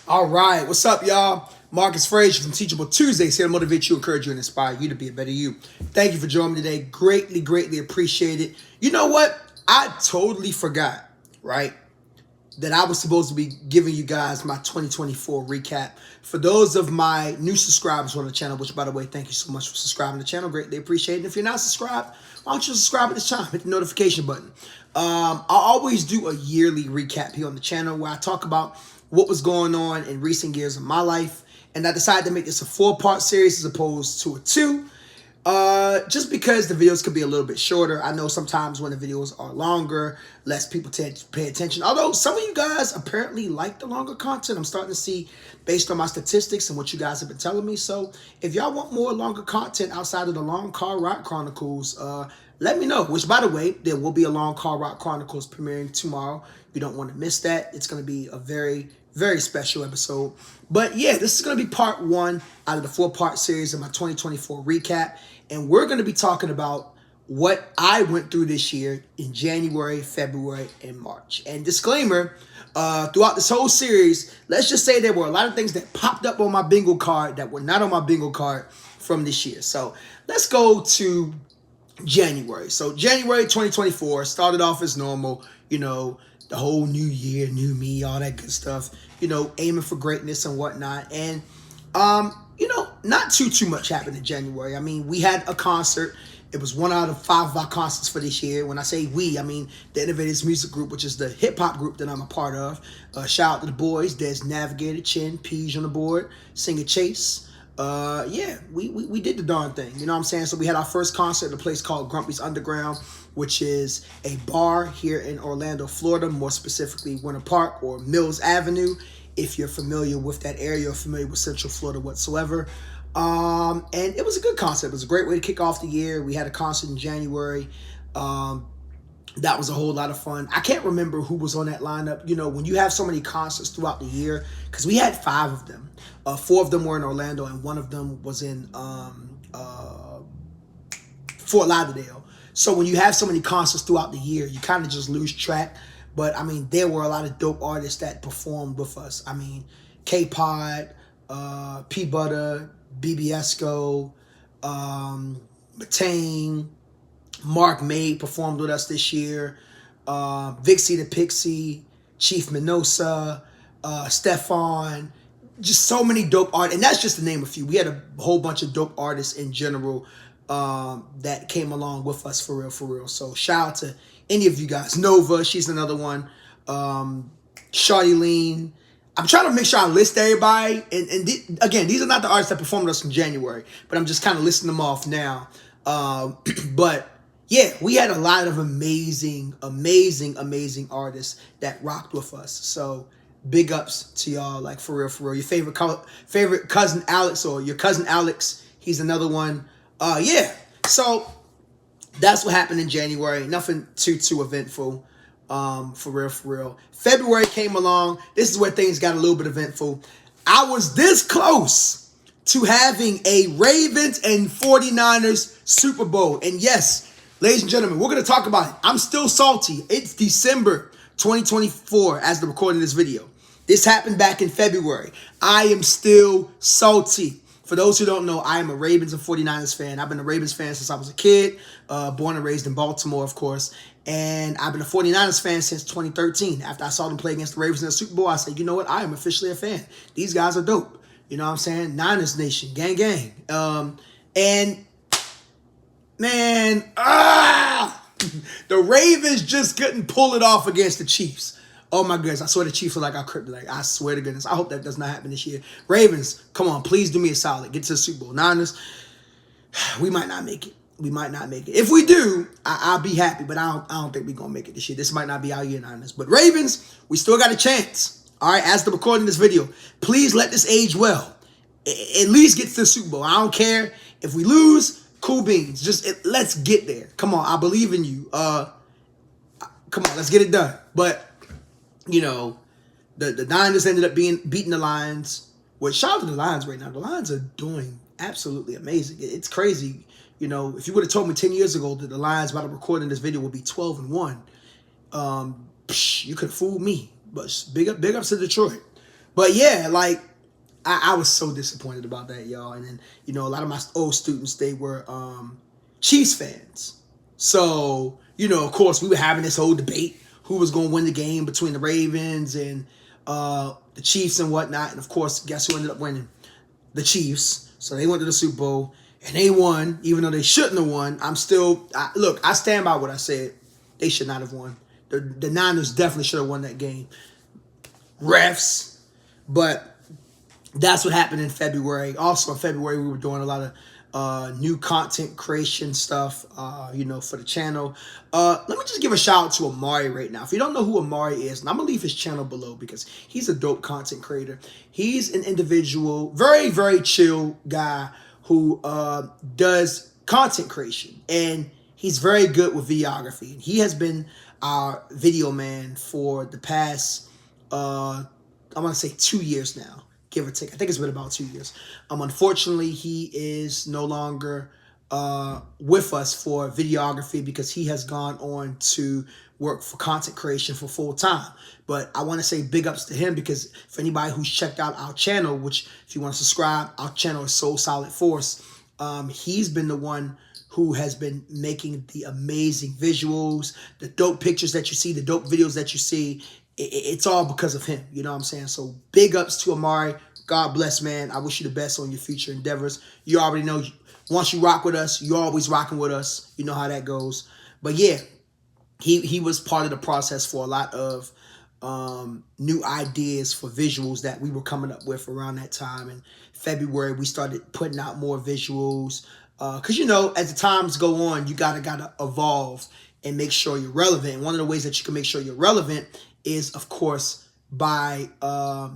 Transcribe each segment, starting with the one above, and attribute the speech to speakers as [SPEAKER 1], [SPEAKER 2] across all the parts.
[SPEAKER 1] All right, what's up, y'all? Marcus Frazier from Teachable Tuesdays here to motivate you, encourage you, and inspire you to be a better you. Thank you for joining me today. Greatly, greatly appreciate it. You know what? I totally forgot, right, that I was supposed to be giving you guys my 2024 recap. For those of my new subscribers on the channel, which, by the way, thank you so much for subscribing to the channel. Greatly appreciate it. If you're not subscribed, why don't you subscribe at this time? Hit the notification button. I always do a yearly recap here on the channel where I talk about what was going on in recent years of my life. And I decided to make this a 4-part series as opposed to a 2. Just because the videos could be a little bit shorter. I know sometimes when the videos are longer, less people tend to pay attention. Although some of you guys apparently like the longer content. I'm starting to see based on my statistics and what you guys have been telling me. So if y'all want more longer content outside of the Long Car Rock Chronicles, let me know. Which, by the way, there will be a Long Car Rock Chronicles premiering tomorrow. You don't want to miss that. It's going to be a very, very special episode. But yeah, this is going to be part 1 out of the 4-part series of my 2024 recap. And we're going to be talking about what I went through this year in January, February, and March. And disclaimer, throughout this whole series, let's just say there were a lot of things that popped up on my bingo card that were not on my bingo card from this year. So let's go to January. So January 2024 started off as normal, the whole new year, new me, all that good stuff, aiming for greatness and whatnot. And, not too much happened in January. I mean, we had a concert. It was 1 out of 5 of our concerts for this year. When I say we, I mean the Innovators Music Group, which is the hip-hop group that I'm a part of. Shout out to the boys. There's Navigator, Chin, Peach on the board, singer Chase. Yeah, we did the darn thing. You know what I'm saying? So we had our first concert at a place called Grumpy's Underground, which is a bar here in Orlando, Florida, more specifically Winter Park or Mills Avenue, if you're familiar with that area or familiar with Central Florida whatsoever. And it was a good concert. It was a great way to kick off the year. We had a concert in January. That was a whole lot of fun. I can't remember who was on that lineup. When you have so many concerts throughout the year, because we had 5 of them. 4 of them were in Orlando, and 1 of them was in Fort Lauderdale. So when you have so many concerts throughout the year, you kind of just lose track. But, I mean, there were a lot of dope artists that performed with us. I mean, K-Pod, P. Butter, BBSco, Matane, Mark May performed with us this year. Vixie the Pixie, Chief Minosa, Stefan. Just so many dope artists. And that's just to name a few. We had a whole bunch of dope artists in general that came along with us for real. So shout out to any of you guys. Nova, she's another one. Shawty Lean. I'm trying to make sure I list everybody. And again, these are not the artists that performed with us in January, but I'm just kind of listing them off now. But yeah, we had a lot of amazing artists that rocked with us. So big ups to y'all, like for real. Your favorite cousin Alex, or your cousin Alex, he's another one. Yeah. So that's what happened in January. Nothing too eventful. For real. February came along. This is where things got a little bit eventful. I was this close to having a Ravens and 49ers Super Bowl. And yes, ladies and gentlemen, we're going to talk about it. I'm still salty. It's December 2024 as the recording of this video. This happened back in February. I am still salty. For those who don't know, I am a Ravens and 49ers fan. I've been a Ravens fan since I was a kid, born and raised in Baltimore, of course. And I've been a 49ers fan since 2013. After I saw them play against the Ravens in the Super Bowl, I said, you know what? I am officially a fan. These guys are dope. You know what I'm saying? Niners Nation, gang. And, man, the Ravens just couldn't pull it off against the Chiefs. Oh, my goodness. I swear the Chiefs are like our kryptonite. I swear to goodness. I hope that does not happen this year. Ravens, come on. Please do me a solid. Get to the Super Bowl. Niners, we might not make it. If we do, I'll be happy. But I don't think we're going to make it this year. This might not be our year, Niners. But Ravens, we still got a chance. All right, as the recording this video, please let this age well. At least get to the Super Bowl. I don't care. If we lose, cool beans. Just let's get there. Come on. I believe in you. Come on. Let's get it done. But the Niners ended up beating the Lions. Well, shout out to the Lions right now. The Lions are doing absolutely amazing. It's crazy. If you would have told me 10 years ago that the Lions, by the recording this video, would be 12-1, you could have fooled me. But big ups to Detroit. But yeah, like I was so disappointed about that, y'all. And then, a lot of my old students, they were Chiefs fans. So, of course, we were having this whole debate who was going to win the game between the Ravens and the Chiefs and whatnot. And of course, guess who ended up winning? The Chiefs. So they went to the Super Bowl and they won, even though they shouldn't have won. Look, I stand by what I said. They should not have won. The Niners definitely should have won that game. Refs. But that's what happened in February. Also in February, we were doing a lot of new content creation stuff, for the channel. Let me just give a shout out to Amari right now. If you don't know who Amari is, and I'm going to leave his channel below because he's a dope content creator. He's an individual, very, very chill guy who does content creation. And he's very good with videography. He has been our video man for the past, I want to say 2 years now. Give or take. I think it's been about 2 years. Unfortunately, he is no longer with us for videography because he has gone on to work for content creation for full time. But I want to say big ups to him because for anybody who's checked out our channel, which if you want to subscribe, our channel is Soul Solid Force. He's been the one who has been making the amazing visuals, the dope pictures that you see, the dope videos that you see. It's all because of him. You know what I'm saying? So big ups to Amari. God bless, man. I wish you the best on your future endeavors. You already know, once you rock with us, you're always rocking with us. You know how that goes. But yeah, he was part of the process for a lot of new ideas for visuals that we were coming up with around that time. In February, we started putting out more visuals. Because, as the times go on, you gotta evolve and make sure you're relevant. And one of the ways that you can make sure you're relevant is, of course, by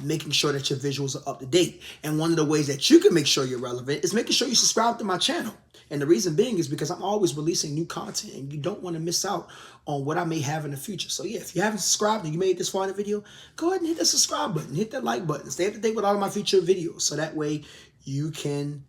[SPEAKER 1] making sure that your visuals are up to date. And one of the ways that you can make sure you're relevant is making sure you subscribe to my channel. And the reason being is because I'm always releasing new content and you don't want to miss out on what I may have in the future. So yeah, if you haven't subscribed and you made it this far in the video, go ahead and hit that subscribe button, hit that like button, stay up to date with all of my future videos. So that way you can,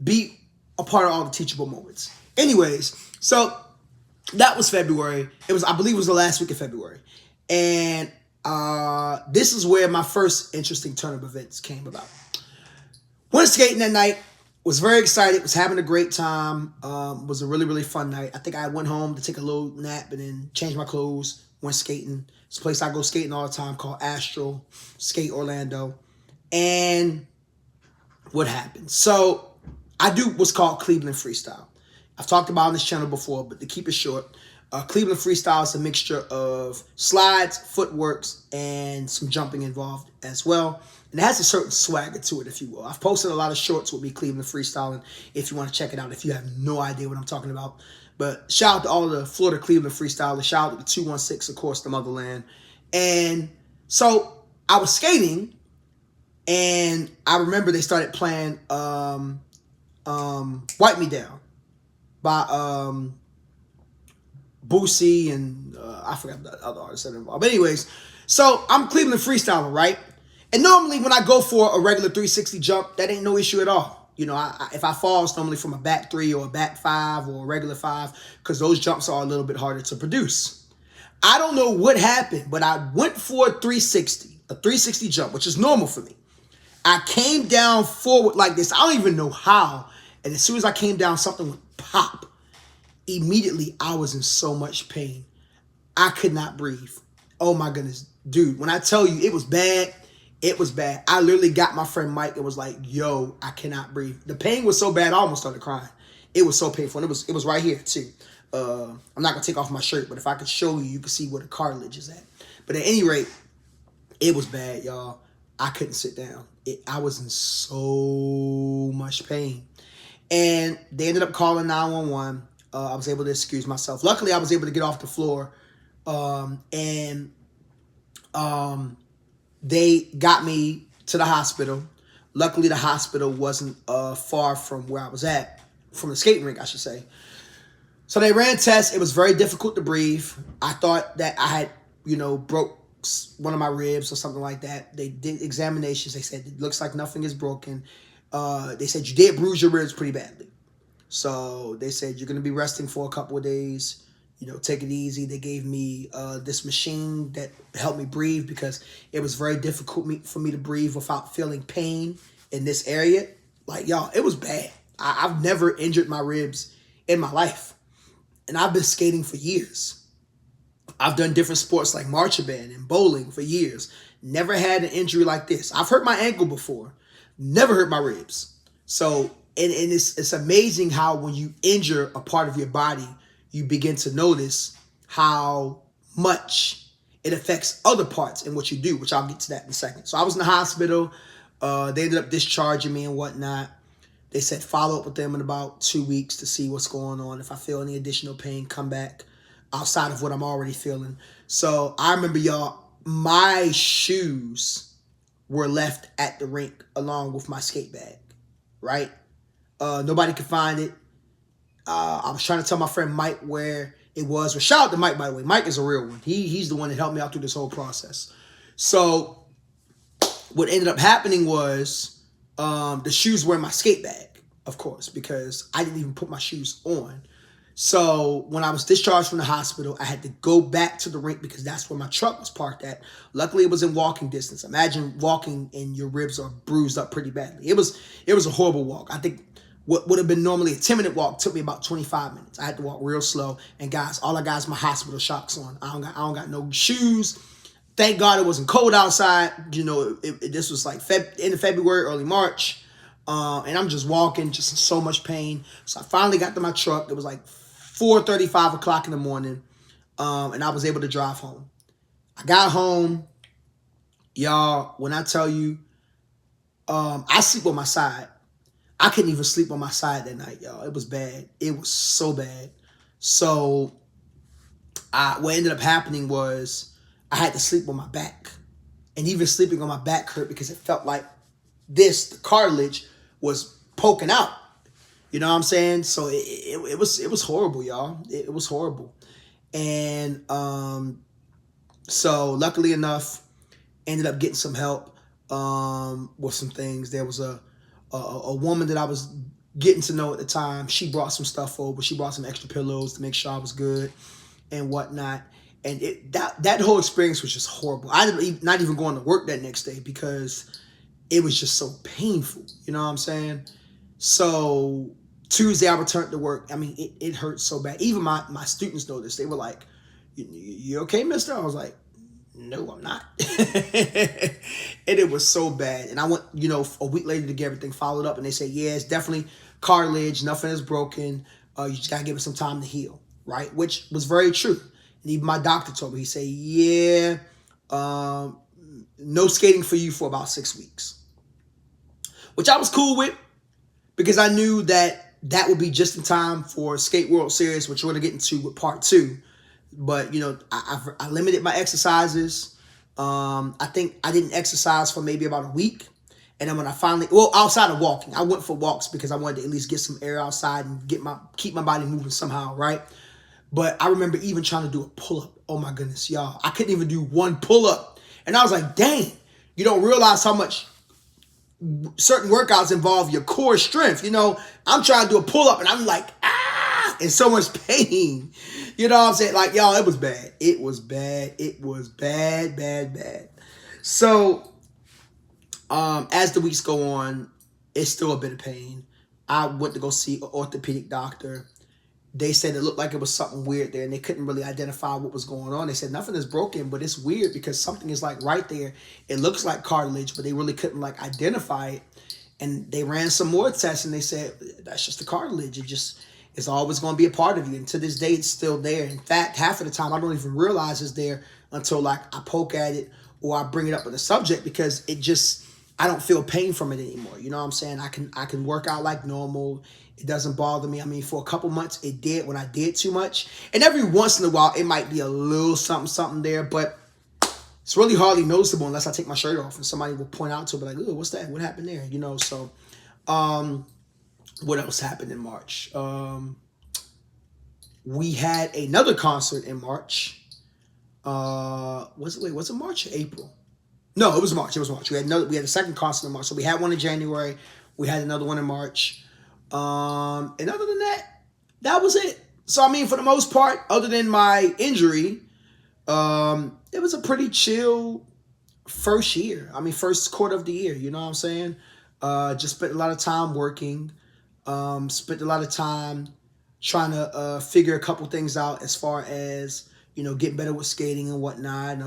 [SPEAKER 1] be a part of all the teachable moments. Anyways, so that was February. I believe it was the last week of February. And this is where my first interesting turn of events came about. Went skating that night. Was very excited. Was having a great time. Was a really, really fun night. I think I went home to take a little nap and then change my clothes. Went skating. It's a place I go skating all the time called Astral Skate Orlando. And what happened? So I do what's called Cleveland Freestyle. I've talked about it on this channel before, but to keep it short, Cleveland Freestyle is a mixture of slides, footworks, and some jumping involved as well. And it has a certain swagger to it, if you will. I've posted a lot of shorts with me Cleveland Freestyling if you want to check it out, if you have no idea what I'm talking about. But shout out to all the Florida Cleveland Freestylers. Shout out to the 216, of course, the motherland. And so I was skating, and I remember they started playing Wipe Me Down by Boosie and I forgot the other artists that are involved. But anyways, so I'm Cleveland freestyling, right? And normally when I go for a regular 360 jump, that ain't no issue at all. If I fall, it's normally from a back 3 or a back 5 or a regular 5 because those jumps are a little bit harder to produce. I don't know what happened, but I went for a 360 jump, which is normal for me. I came down forward like this. I don't even know how. And as soon as I came down, something would pop. Immediately, I was in so much pain. I could not breathe. Oh my goodness. Dude, when I tell you it was bad, it was bad. I literally got my friend Mike and was like, yo, I cannot breathe. The pain was so bad, I almost started crying. It was so painful. And it was right here too. I'm not going to take off my shirt, but if I could show you, you can see where the cartilage is at. But at any rate, it was bad, y'all. I couldn't sit down. I was in so much pain. And they ended up calling 911. I was able to excuse myself. Luckily, I was able to get off the floor. And they got me to the hospital. Luckily, the hospital wasn't far from where I was at, from the skating rink, I should say. So they ran tests. It was very difficult to breathe. I thought that I had, broke one of my ribs or something like that. They did examinations. They said, it looks like nothing is broken. They said, you did bruise your ribs pretty badly. So they said, you're going to be resting for a couple of days. take it easy. They gave me this machine that helped me breathe because it was very difficult for me to breathe without feeling pain in this area. Like, y'all, it was bad. I've never injured my ribs in my life. And I've been skating for years. I've done different sports like marching band and bowling for years. Never had an injury like this. I've hurt my ankle before. Never hurt my ribs. So, and it's amazing how when you injure a part of your body, you begin to notice how much it affects other parts in what you do, which I'll get to that in a second. So I was in the hospital. They ended up discharging me and whatnot. They said follow up with them in about 2 weeks to see what's going on. If I feel any additional pain, come back outside of what I'm already feeling. So I remember, y'all, my shoes were left at the rink along with my skate bag, right? Nobody could find it. I was trying to tell my friend Mike where it was. Well, shout out to Mike, by the way. Mike is a real one. He's the one that helped me out through this whole process. So what ended up happening was the shoes were in my skate bag, of course, because I didn't even put my shoes on. So when I was discharged from the hospital, I had to go back to the rink because that's where my truck was parked at. Luckily, it was in walking distance. Imagine walking and your ribs are bruised up pretty badly. It was a horrible walk. I think what would have been normally a 10-minute walk took me about 25 minutes. I had to walk real slow. And guys, all I got is my hospital shocks on. I don't got no shoes. Thank God it wasn't cold outside. This was like end of February, early March. And I'm just walking, just in so much pain. So I finally got to my truck. It was like 4:30, 5 o'clock in the morning. And I was able to drive home. I got home. Y'all, when I tell you, I sleep on my side. I couldn't even sleep on my side that night, y'all. It was bad. It was so bad. So what ended up happening was I had to sleep on my back. And even sleeping on my back hurt because it felt like the cartilage was poking out. You know what I'm saying? So it was horrible, y'all. It was horrible. And so luckily enough, ended up getting some help with some things. There was a woman that I was getting to know at the time. She brought some stuff over. She brought some extra pillows to make sure I was good and whatnot. And that whole experience was just horrible. I didn't not even going to work that next day because it was just so painful. You know what I'm saying? So Tuesday I returned to work. I mean, it hurt so bad. Even my students noticed. They were like, you okay, mister? I was like, no, I'm not. And it was so bad. And I went, a week later to get everything followed up. And they said, yeah, it's definitely cartilage. Nothing is broken. You just got to give it some time to heal, right? Which was very true. And even my doctor told me, he said, yeah, no skating for you for about 6 weeks. Which I was cool with because I knew that would be just in time for Skate World Series, which we're going to get into with part 2. But, I limited my exercises. I think I didn't exercise for maybe about a week. And then when I finally, outside of walking, I went for walks because I wanted to at least get some air outside and keep my body moving somehow, right? But I remember even trying to do a pull-up. Oh my goodness, y'all. I couldn't even do one pull-up. And I was like, dang, you don't realize how much certain workouts involve your core strength. I'm trying to do a pull-up and I'm like, in so much pain. You know what I'm saying? Like, y'all, it was bad. It was bad. It was bad, bad, bad. So, as the weeks go on, it's still a bit of pain. I went to go see an orthopedic doctor. They said it looked like it was something weird there, and they couldn't really identify what was going on. They said nothing is broken, but it's weird because something is like right there. It looks like cartilage, but they really couldn't like identify it. And they ran some more tests, and they said that's just the cartilage. It's always going to be a part of you. And to this day, it's still there. In fact, half of the time, I don't even realize it's there until like I poke at it or I bring it up with a subject because I don't feel pain from it anymore. You know what I'm saying? I can work out like normal. It doesn't bother me. I mean, for a couple months, it did when I did too much. And every once in a while, it might be a little something there, but it's really hardly noticeable unless I take my shirt off and somebody will point out to it, like, "Ooh, what's that? What happened there?" So what else happened in March? We had another concert in March. Was it March or April? No, it was March. We had a second concert in March. So we had one in January. We had another one in March. And other than that, that was it. So, I mean, for the most part, other than my injury, it was a pretty chill first year. I mean, first quarter of the year, you know what I'm saying? Just spent a lot of time working, spent a lot of time trying to figure a couple things out as far as, getting better with skating and whatnot,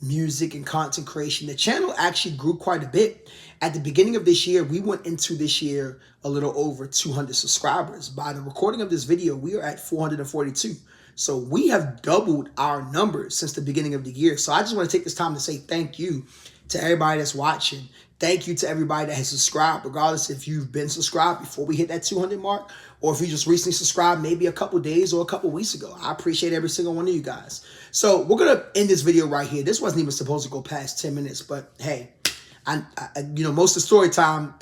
[SPEAKER 1] music and content creation. The channel actually grew quite a bit. At the beginning of this year, we went into this year a little over 200 subscribers. By the recording of this video, we are at 442. So we have doubled our numbers since the beginning of the year. So I just want to take this time to say thank you to everybody that's watching. Thank you to everybody that has subscribed, regardless if you've been subscribed before we hit that 200 mark, or if you just recently subscribed maybe a couple days or a couple weeks ago. I appreciate every single one of you guys. So we're going to end this video right here. This wasn't even supposed to go past 10 minutes, but hey, I most of the story time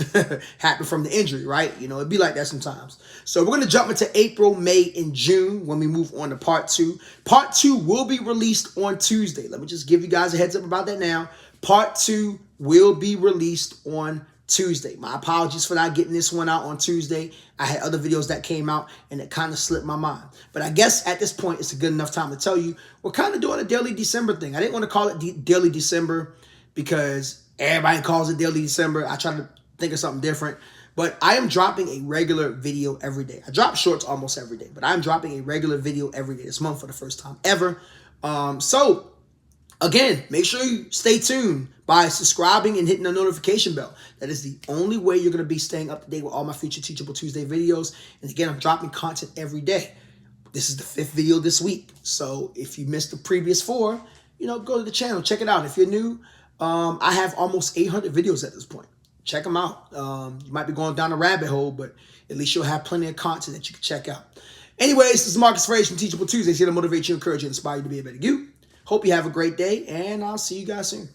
[SPEAKER 1] happened from the injury, right? It'd be like that sometimes. So we're going to jump into April, May, and June when we move on to part 2. Part 2 will be released on Tuesday. Let me just give you guys a heads up about that now. Part 2 will be released on Tuesday. My apologies for not getting this one out on Tuesday. I had other videos that came out and it kind of slipped my mind. But I guess at this point, it's a good enough time to tell you we're kind of doing a daily December thing. I didn't want to call it daily December because everybody calls it daily December. I try to think of something different. But I am dropping a regular video every day. I drop shorts almost every day, but I'm dropping a regular video every day this month for the first time ever. So again, make sure you stay tuned by subscribing and hitting the notification bell. That is the only way you're going to be staying up to date with all my future Teachable Tuesday videos. And again, I'm dropping content every day. This is the 5th video this week. So if you missed the previous 4, go to the channel, check it out. If you're new, I have almost 800 videos at this point. Check them out. You might be going down a rabbit hole, but at least you'll have plenty of content that you can check out. Anyways, this is Marcus Frage from Teachable Tuesdays, here to motivate you, encourage you, inspire you to be a better you. Hope you have a great day, and I'll see you guys soon.